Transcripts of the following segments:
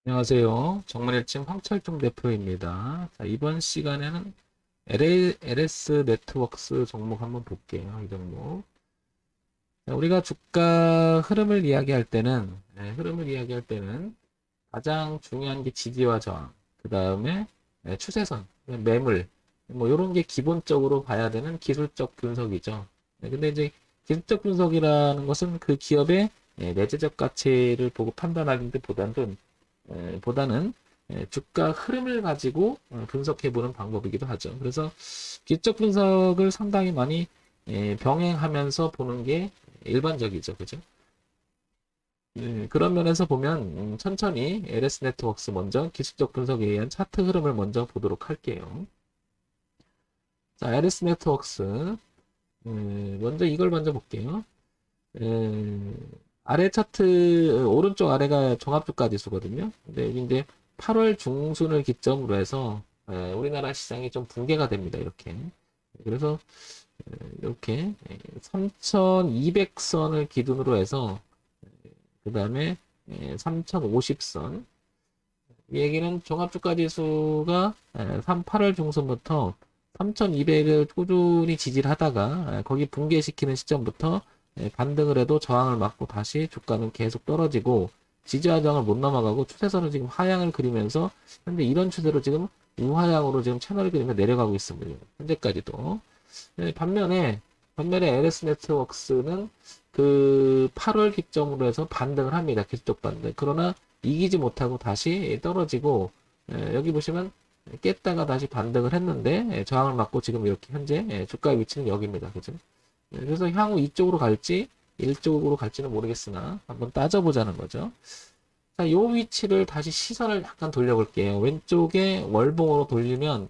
안녕하세요. 정문일침 황철중 대표입니다. 자, 이번 시간에는 LS 네트워크스 종목 한번 볼게요. 이 종목. 자, 우리가 주가 흐름을 이야기할 때는 가장 중요한 게 지지와 저항, 그 다음에 추세선, 매물, 뭐 이런 게 기본적으로 봐야 되는 기술적 분석이죠. 근데 이제 기술적 분석이라는 것은 그 기업의 내재적 가치를 보고 판단하는 보다는 주가 흐름을 가지고 분석해보는 방법이기도 하죠. 그래서 기술적 분석을 상당히 많이 병행하면서 보는 게 일반적이죠. 그죠? 그런 면에서 보면 천천히 LS 네트워크스 먼저 기술적 분석에 의한 차트 흐름을 먼저 보도록 할게요. 자, LS 네트워크스 먼저 이걸 먼저 볼게요. 아래 차트 오른쪽 아래가 종합주가 지수거든요. 근데 이제 8월 중순을 기점으로 해서 우리나라 시장이 좀 붕괴가 됩니다. 이렇게. 그래서 이렇게 3,200선을 기준으로 해서 그 다음에 3,050선. 이 얘기는 종합주가지수가 8월 중순부터 3,200을 꾸준히 지지를 하다가 거기 붕괴시키는 시점부터 반등을 해도 저항을 맞고 다시 주가는 계속 떨어지고 지지와 저항을 못 넘어가고 추세선은 지금 하향을 그리면서 현재 이런 추세로 지금 우하향으로 지금 채널을 그리며 내려가고 있습니다. 현재까지도. 반면에 LS 네트워크스는 그 8월 기점으로 해서 반등을 합니다. 계속적 반등. 그러나 이기지 못하고 다시 떨어지고 여기 보시면 깼다가 다시 반등을 했는데 저항을 맞고 지금 이렇게 현재 주가의 위치는 여기입니다. 그죠? 그래서 향후 이쪽으로 갈지 이쪽으로 갈지는 모르겠으나 한번 따져보자는 거죠. 자, 요 위치를 다시 시선을 약간 돌려볼게요. 왼쪽에 월봉으로 돌리면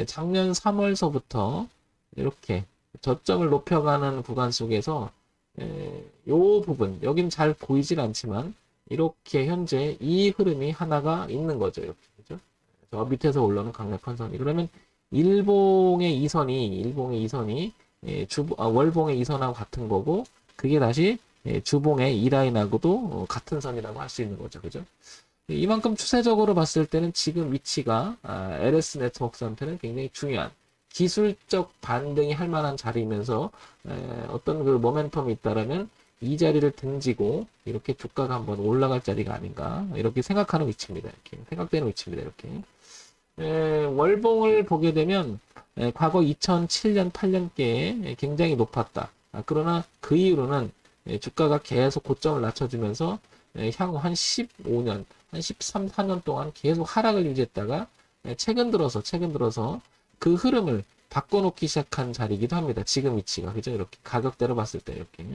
작년 3월서부터 이렇게 저점을 높여가는 구간 속에서 요 부분 여긴 잘 보이질 않지만 이렇게 현재 이 흐름이 하나가 있는 거죠. 이렇게 그죠? 저 밑에서 올라오는 강력한 선이 그러면 일봉의 이선이 월봉의 이선하고 같은 거고 그게 다시 주봉의 이 라인하고도 같은 선이라고 할 수 있는 거죠. 그죠? 이만큼 추세적으로 봤을 때는 지금 위치가 LS 네트워크스한테는 굉장히 중요한 기술적 반등이 할 만한 자리이면서 어떤 그 모멘텀이 있다라면 이 자리를 등지고 이렇게 주가가 한번 올라갈 자리가 아닌가 이렇게 생각하는 위치입니다. 이렇게 생각되는 위치입니다. 이렇게 월봉을 보게 되면 과거 2007년 8년께에 굉장히 높았다. 그러나 그 이후로는 주가가 계속 고점을 낮춰주면서 향후 한 15년, 한 13, 4년 동안 계속 하락을 유지했다가 최근 들어서 그 흐름을 바꿔놓기 시작한 자리이기도 합니다. 지금 위치가 그죠? 이렇게 가격대로 봤을 때 이렇게.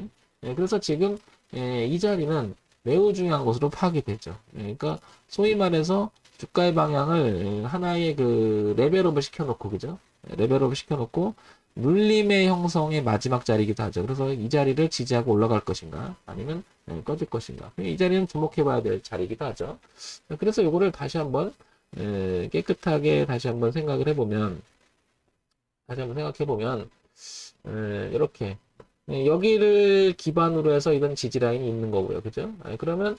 그래서 지금 이 자리는 매우 중요한 것으로 파악이 되죠. 그러니까 소위 말해서 주가의 방향을 하나의 그 레벨업을 시켜놓고 그죠? 레벨업을 시켜놓고 눌림의 형성의 마지막 자리이기도 하죠. 그래서 이 자리를 지지하고 올라갈 것인가 아니면 꺼질 것인가. 이 자리는 주목해봐야 될 자리이기도 하죠. 그래서 이거를 다시 한번 깨끗하게 다시 한번 생각해보면 이렇게 여기를 기반으로 해서 이런 지지 라인이 있는 거고요. 그죠? 그러면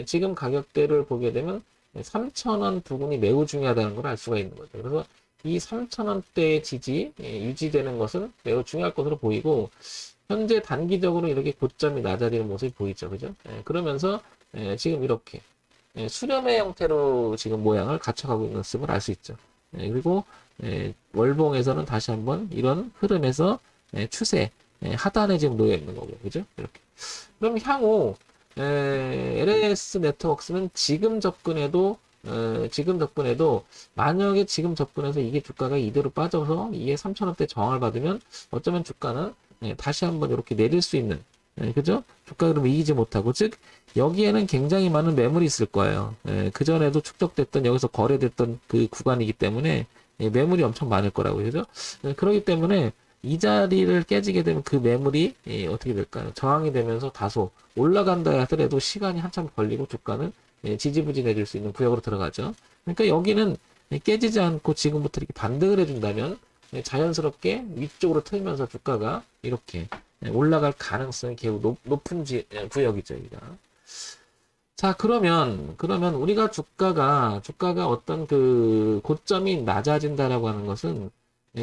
지금 가격대를 보게 되면 3,000원 부분이 매우 중요하다는 걸 알 수가 있는 거죠. 그래서 이 3,000원대의 지지 유지되는 것은 매우 중요할 것으로 보이고 현재 단기적으로 이렇게 고점이 낮아지는 모습이 보이죠. 그죠? 그러면서 지금 이렇게 수렴의 형태로 지금 모양을 갖춰가고 있는 모습을 알 수 있죠. 그리고 월봉에서는 다시 한번 이런 흐름에서 추세 하단에 지금 놓여 있는 거고요. 그죠? 이렇게. 그럼 향후 LS 네트워크스는 지금 접근해도 만약에 지금 접근해서 이게 주가가 이대로 빠져서 이게 3,000원대 저항을 받으면 어쩌면 주가는 다시 한번 이렇게 내릴 수 있는 그죠? 주가 그럼 이기지 못하고 즉 여기에는 굉장히 많은 매물이 있을 거예요. 그전에도 축적됐던 여기서 거래됐던 그 구간이기 때문에 매물이 엄청 많을 거라고 그죠? 그렇기 때문에 이 자리를 깨지게 되면 그 매물이 어떻게 될까요? 저항이 되면서 다소 올라간다 하더라도 시간이 한참 걸리고 주가는 지지부진해질 수 있는 구역으로 들어가죠. 그러니까 여기는 깨지지 않고 지금부터 이렇게 반등을 해준다면 자연스럽게 위쪽으로 틀면서 주가가 이렇게 올라갈 가능성이 매우 높은 구역이죠. 여기가. 자, 그러면 우리가 주가가 어떤 그 고점이 낮아진다라고 하는 것은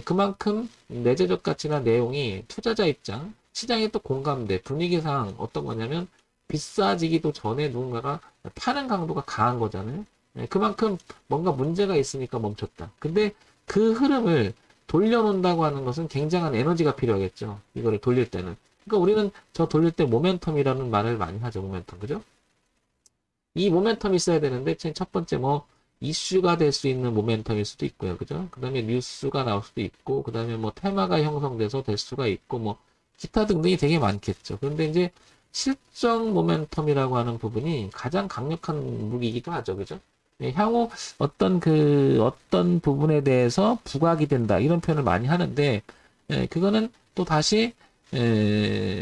그만큼 내재적 가치나 내용이 투자자 입장, 시장의 또 공감대, 분위기상 어떤 거냐면 비싸지기도 전에 누군가가 파는 강도가 강한 거잖아요. 그만큼 뭔가 문제가 있으니까 멈췄다. 근데 그 흐름을 돌려놓는다고 하는 것은 굉장한 에너지가 필요하겠죠. 이거를 돌릴 때는. 그러니까 우리는 저 돌릴 때 모멘텀이라는 말을 많이 하죠. 모멘텀. 그죠? 이 모멘텀이 있어야 되는데, 첫 번째 뭐, 이슈가 될 수 있는 모멘텀일 수도 있고요. 그죠? 그 다음에 뉴스가 나올 수도 있고, 그 다음에 뭐, 테마가 형성돼서 될 수가 있고, 뭐, 기타 등등이 되게 많겠죠. 그런데 이제, 실적 모멘텀이라고 하는 부분이 가장 강력한 무기이기도 하죠. 그죠? 향후 어떤 부분에 대해서 부각이 된다. 이런 표현을 많이 하는데, 그거는 또 다시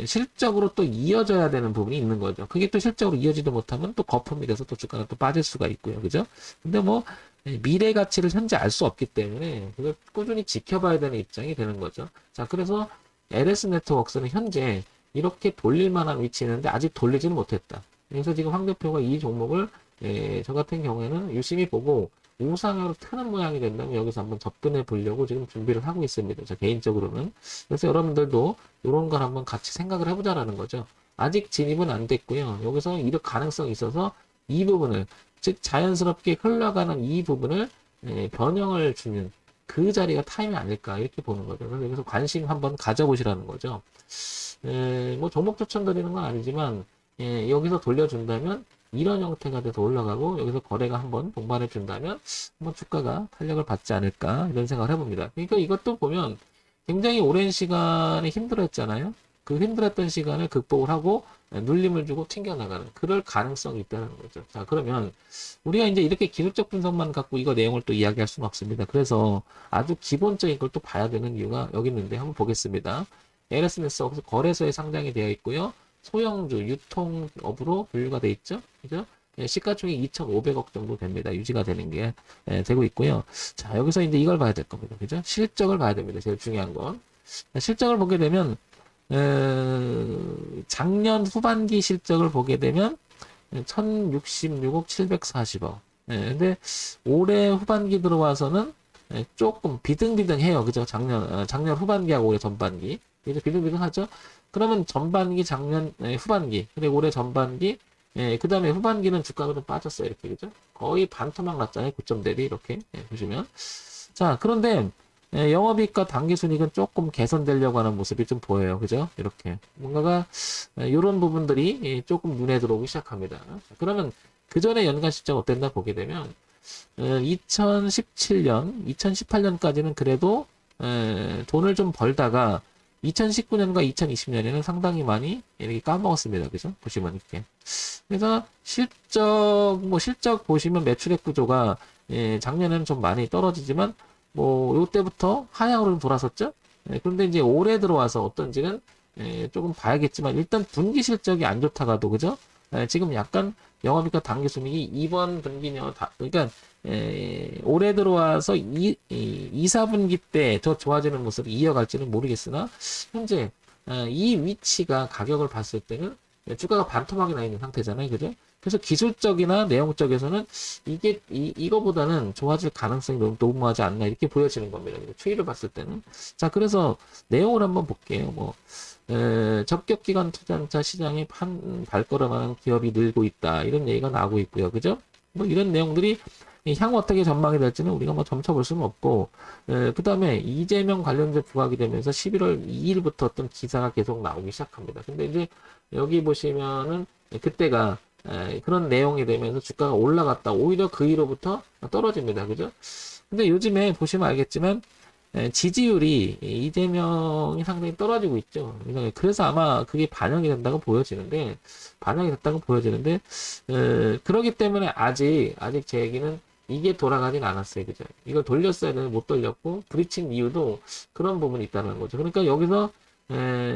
실적으로 또 이어져야 되는 부분이 있는 거죠. 그게 또 실적으로 이어지도 못하면 또 거품이 돼서 또 주가가 또 빠질 수가 있고요. 그죠? 근데 뭐, 미래 가치를 현재 알 수 없기 때문에 그걸 꾸준히 지켜봐야 되는 입장이 되는 거죠. 자, 그래서 LS 네트워크스는 현재 이렇게 돌릴 만한 위치에 있는데 아직 돌리지는 못했다. 그래서 지금 황 대표가 이 종목을 저 같은 경우에는 유심히 보고 우상향으로 트는 모양이 된다면 여기서 한번 접근해 보려고 지금 준비를 하고 있습니다. 저 개인적으로는. 그래서 여러분들도 이런 걸 한번 같이 생각을 해보자라는 거죠. 아직 진입은 안 됐고요. 여기서 이럴 가능성이 있어서 이 부분을, 즉 자연스럽게 흘러가는 이 부분을 변형을 주는 그 자리가 타임이 아닐까 이렇게 보는 거죠. 그래서 여기서 관심 한번 가져보시라는 거죠. 뭐 종목 추천드리는 건 아니지만 여기서 돌려준다면 이런 형태가 돼서 올라가고 여기서 거래가 한번 동반해 준다면 한번 주가가 탄력을 받지 않을까 이런 생각을 해봅니다. 그러니까 이것도 보면 굉장히 오랜 시간에 힘들었잖아요. 그 힘들었던 시간을 극복을 하고 눌림을 주고 튕겨나가는 그럴 가능성이 있다는 거죠. 자, 그러면 우리가 이제 이렇게 기술적 분석만 갖고 이거 내용을 또 이야기할 수는 없습니다. 그래서 아주 기본적인 걸 또 봐야 되는 이유가 여기 있는데 한번 보겠습니다. LSNS 거래소에 상장이 되어 있고요. 소형주, 유통업으로 분류가 되어 있죠. 그죠? 시가총액 2,500억 정도 됩니다. 유지가 되는 게 되고 있고요. 자, 여기서 이제 이걸 봐야 될 겁니다. 그죠? 실적을 봐야 됩니다. 제일 중요한 건. 실적을 보게 되면 작년 후반기 실적을 보게 되면 1,066억 740억. 근데 올해 후반기 들어와서는 조금 비등비등해요. 그죠? 작년 후반기하고 올해 전반기. 그죠? 비등비등하죠? 그러면 전반기 작년 후반기 그리고 올해 전반기 그 다음에 후반기는 주가가 좀 빠졌어요. 이렇게 그죠? 거의 반토막 났잖아요. 고점 대비 이렇게 보시면 자 그런데 영업이익과 당기순이익은 조금 개선되려고 하는 모습이 좀 보여요. 그죠? 이렇게 뭔가가 이런 부분들이 조금 눈에 들어오기 시작합니다. 그러면 그 전에 연간 실적 어땠나 보게 되면 2017년, 2018년까지는 그래도 돈을 좀 벌다가 2019년과 2020년에는 상당히 많이 이렇게 까먹었습니다. 그죠? 보시면 이렇게. 그래서 실적 보시면 매출액 구조가 작년에는 좀 많이 떨어지지만 뭐 요때부터 하향으로 돌아섰죠? 그런데 이제 올해 들어와서 어떤지는 조금 봐야겠지만 일단 분기 실적이 안 좋다가도 그죠? 지금 약간 영업이익과 당기순이익이 이번 분기냐 그러니까 올해 들어와서 2, 4분기 때 더 좋아지는 모습을 이어갈지는 모르겠으나 현재 이 위치가 가격을 봤을 때는 주가가 반토막이 나 있는 상태잖아요. 그죠? 그래서 기술적이나 내용적에서는 이거보다는 좋아질 가능성이 너무 높지 않나 이렇게 보여지는 겁니다. 추이를 봤을 때는. 자, 그래서 내용을 한번 볼게요. 뭐, 적격기관 투자자 시장에 발걸음하는 기업이 늘고 있다. 이런 얘기가 나오고 있고요. 그죠? 뭐 이런 내용들이 향후 어떻게 전망이 될지는 우리가 뭐 점쳐볼 수는 없고, 그 다음에 이재명 관련주 부각이 되면서 11월 2일부터 어떤 기사가 계속 나오기 시작합니다. 근데 이제 여기 보시면은 그때가 그런 내용이 되면서 주가가 올라갔다. 오히려 그 이후로부터 떨어집니다. 그죠? 근데 요즘에 보시면 알겠지만, 지지율이 이재명이 상당히 떨어지고 있죠. 그래서 아마 그게 반영이 됐다고 보여지는데, 그러기 때문에 아직 제 얘기는 이게 돌아가진 않았어요. 그죠? 이걸 돌렸어야 되는데 못 돌렸고, 부딪힌 이유도 그런 부분이 있다는 거죠. 그러니까 여기서,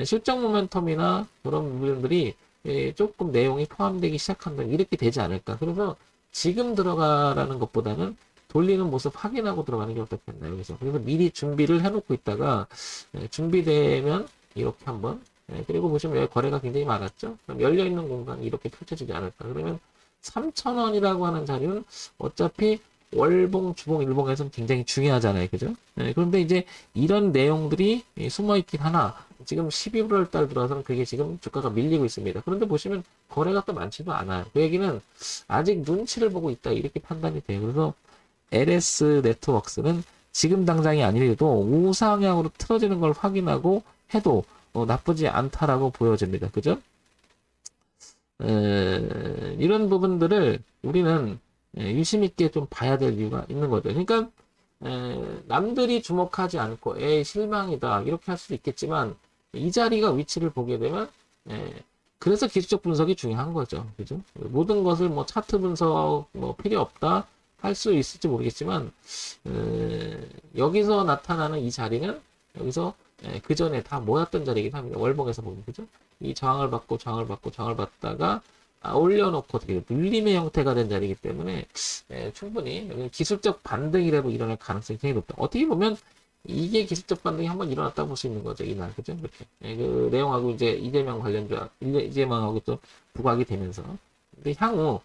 실적 모멘텀이나 그런 부분들이 조금 내용이 포함되기 시작한다. 이렇게 되지 않을까. 그래서 지금 들어가라는 것보다는 돌리는 모습 확인하고 들어가는 게 어떻겠나요? 그래서 미리 준비를 해놓고 있다가 준비되면 이렇게 한번 그리고 보시면 여기 거래가 굉장히 많았죠? 그럼 열려있는 공간이 이렇게 펼쳐지지 않을까? 그러면 3,000원이라고 하는 자리는 어차피 월봉, 주봉, 일봉에서는 굉장히 중요하잖아요. 그죠? 그런데 이제 이런 내용들이 숨어 있긴 하나, 지금 11월 달 들어서는 그게 지금 주가가 밀리고 있습니다. 그런데 보시면 거래가 또 많지도 않아요. 그 얘기는 아직 눈치를 보고 있다. 이렇게 판단이 돼요. 그래서 LS 네트워크스는 지금 당장이 아니라도 우상향으로 틀어지는 걸 확인하고 해도 나쁘지 않다라고 보여집니다. 그죠? 이런 부분들을 우리는 유심 있게 좀 봐야 될 이유가 있는 거죠. 그러니까 남들이 주목하지 않고 실망이다 이렇게 할 수도 있겠지만 이 자리가 위치를 보게 되면 그래서 기술적 분석이 중요한 거죠. 그죠? 모든 것을 뭐 차트 분석 뭐 필요 없다 할 수 있을지 모르겠지만 여기서 나타나는 이 자리는 여기서 그 전에 다 모였던 자리이긴 합니다. 월봉에서 보면 그죠? 이 저항을 받고 저항을 받고 저항을 받다가 올려놓고 어떻게 눌림의 형태가 된 자리이기 때문에 충분히 여기 기술적 반등이라도 일어날 가능성이 굉장히 높다. 어떻게 보면 이게 기술적 반등이 한번 일어났다고 볼 수 있는 거죠. 이날 그죠? 이렇게 그 내용하고 이제 이재명 관련자 이재명하고 또 부각이 되면서 근데 향후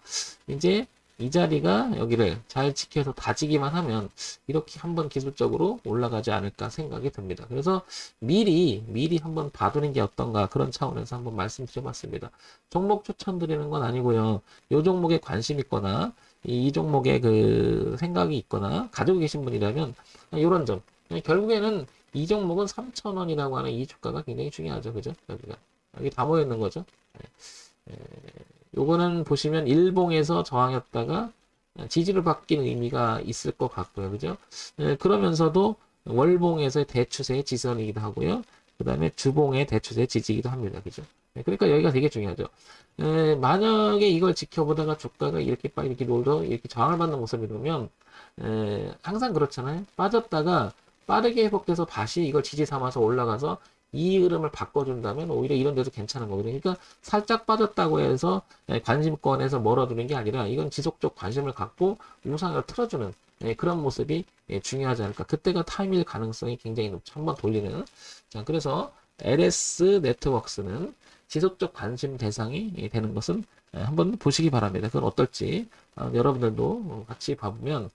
이제 이 자리가 여기를 잘 지켜서 다지기만 하면 이렇게 한번 기술적으로 올라가지 않을까 생각이 듭니다. 그래서 미리 한번 봐두는 게 어떤가 그런 차원에서 한번 말씀드려봤습니다. 종목 추천드리는 건 아니고요. 이 종목에 관심 있거나 이 종목에 그 생각이 있거나 가지고 계신 분이라면 이런 점 결국에는 이 종목은 3,000원이라고 하는 이 주가가 굉장히 중요하죠. 그죠? 여기 다 모여 있는 거죠. 요거는 보시면 일봉에서 저항했다가 지지를 받긴 의미가 있을 것 같고요. 그죠? 그러면서도 월봉에서의 대추세의 지선이기도 하고요. 그 다음에 주봉의 대추세의 지지이기도 합니다. 그죠? 그러니까 여기가 되게 중요하죠. 만약에 이걸 지켜보다가 주가가 이렇게 빨리 이렇게 놀러 이렇게 저항을 받는 모습이 되면 항상 그렇잖아요. 빠졌다가 빠르게 회복돼서 다시 이걸 지지 삼아서 올라가서 이 흐름을 바꿔준다면 오히려 이런 데도 괜찮은 거거든요. 그러니까 살짝 빠졌다고 해서 관심권에서 멀어두는 게 아니라 이건 지속적 관심을 갖고 우상을 틀어주는 그런 모습이 중요하지 않을까. 그때가 타임일 가능성이 굉장히 높죠. 한번 돌리는. 자, 그래서 LS 네트워크스는 지속적 관심 대상이 되는 것은 한번 보시기 바랍니다. 그건 어떨지 여러분들도 같이 봐보면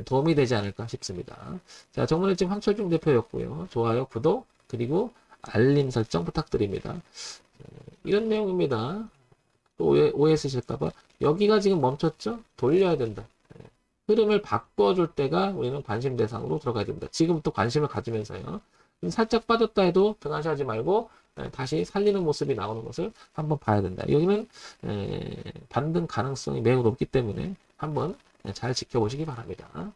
도움이 되지 않을까 싶습니다. 자, 정문의 지금 황철중 대표였고요. 좋아요, 구독, 그리고 알림 설정 부탁드립니다. 이런 내용입니다. 또 오해했으실까봐 여기가 지금 멈췄죠? 돌려야 된다. 흐름을 바꿔줄 때가 우리는 관심 대상으로 들어가야 된다. 지금부터 관심을 가지면서요. 살짝 빠졌다 해도 등한시하지 말고 다시 살리는 모습이 나오는 것을 한번 봐야 된다. 여기는 반등 가능성이 매우 높기 때문에 한번 잘 지켜보시기 바랍니다.